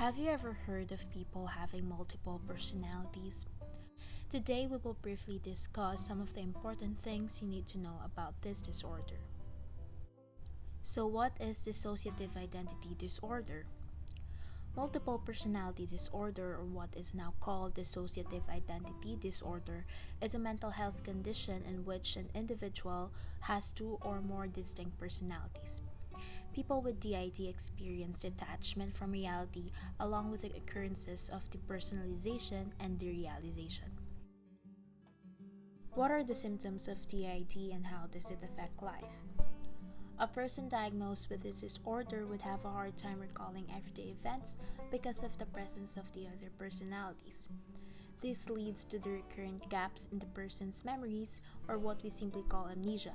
Have you ever heard of people having multiple personalities? Today we will briefly discuss some of the important things you need to know about this disorder. So what is dissociative identity disorder? Multiple personality disorder, or what is now called dissociative identity disorder, is a mental health condition in which an individual has two or more distinct personalities. People with DID experience detachment from reality along with the occurrences of depersonalization and derealization. What are the symptoms of DID and how does it affect life? A person diagnosed with this disorder would have a hard time recalling everyday events because of the presence of the other personalities. This leads to the recurrent gaps in the person's memories, or what we simply call amnesia.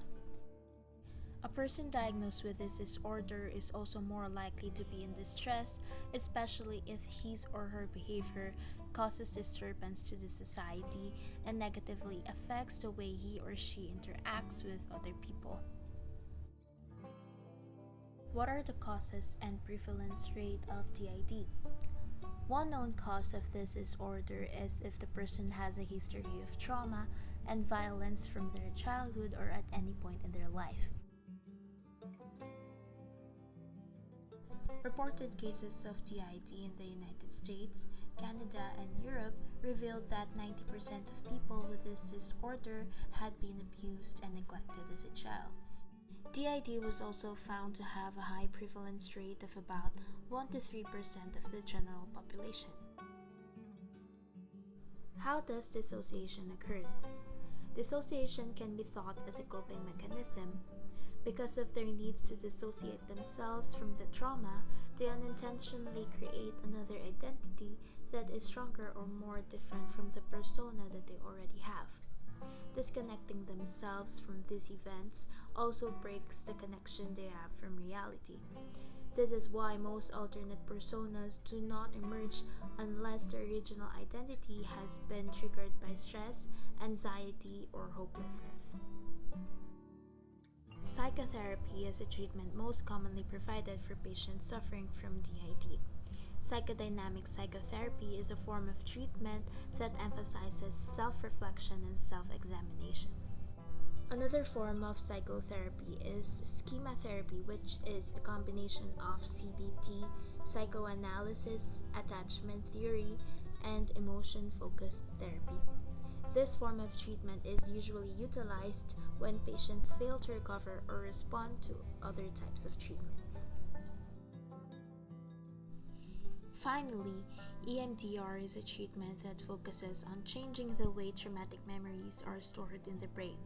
A person diagnosed with this disorder is also more likely to be in distress, especially if his or her behavior causes disturbance to the society and negatively affects the way he or she interacts with other people. What are the causes and prevalence rate of DID? One known cause of this disorder is if the person has a history of trauma and violence from their childhood or at any point in their life. Reported cases of DID in the United States, Canada, and Europe revealed that 90% of people with this disorder had been abused and neglected as a child. DID was also found to have a high prevalence rate of about 1 to 3% of the general population. How does dissociation occurs? Dissociation can be thought as a coping mechanism. Because of their needs to dissociate themselves from the trauma, they unintentionally create another identity that is stronger or more different from the persona that they already have. Disconnecting themselves from these events also breaks the connection they have from reality. This is why most alternate personas do not emerge unless the original identity has been triggered by stress, anxiety, or hopelessness. Psychotherapy is a treatment most commonly provided for patients suffering from DID. Psychodynamic psychotherapy is a form of treatment that emphasizes self-reflection and self-examination. Another form of psychotherapy is schema therapy, which is a combination of CBT, psychoanalysis, attachment theory, and emotion-focused therapy. This form of treatment is usually utilized when patients fail to recover or respond to other types of treatments. Finally, EMDR is a treatment that focuses on changing the way traumatic memories are stored in the brain.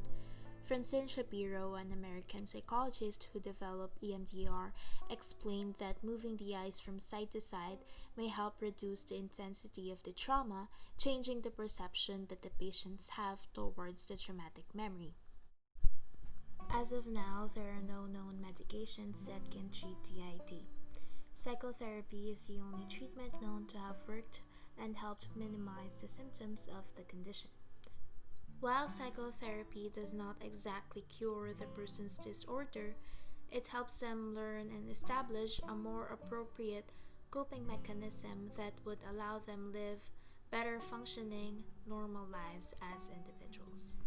Francine Shapiro, an American psychologist who developed EMDR, explained that moving the eyes from side to side may help reduce the intensity of the trauma, changing the perception that the patients have towards the traumatic memory. As of now, there are no known medications that can treat DID. Psychotherapy is the only treatment known to have worked and helped minimize the symptoms of the condition. While psychotherapy does not exactly cure the person's disorder, it helps them learn and establish a more appropriate coping mechanism that would allow them live better functioning, normal lives as individuals.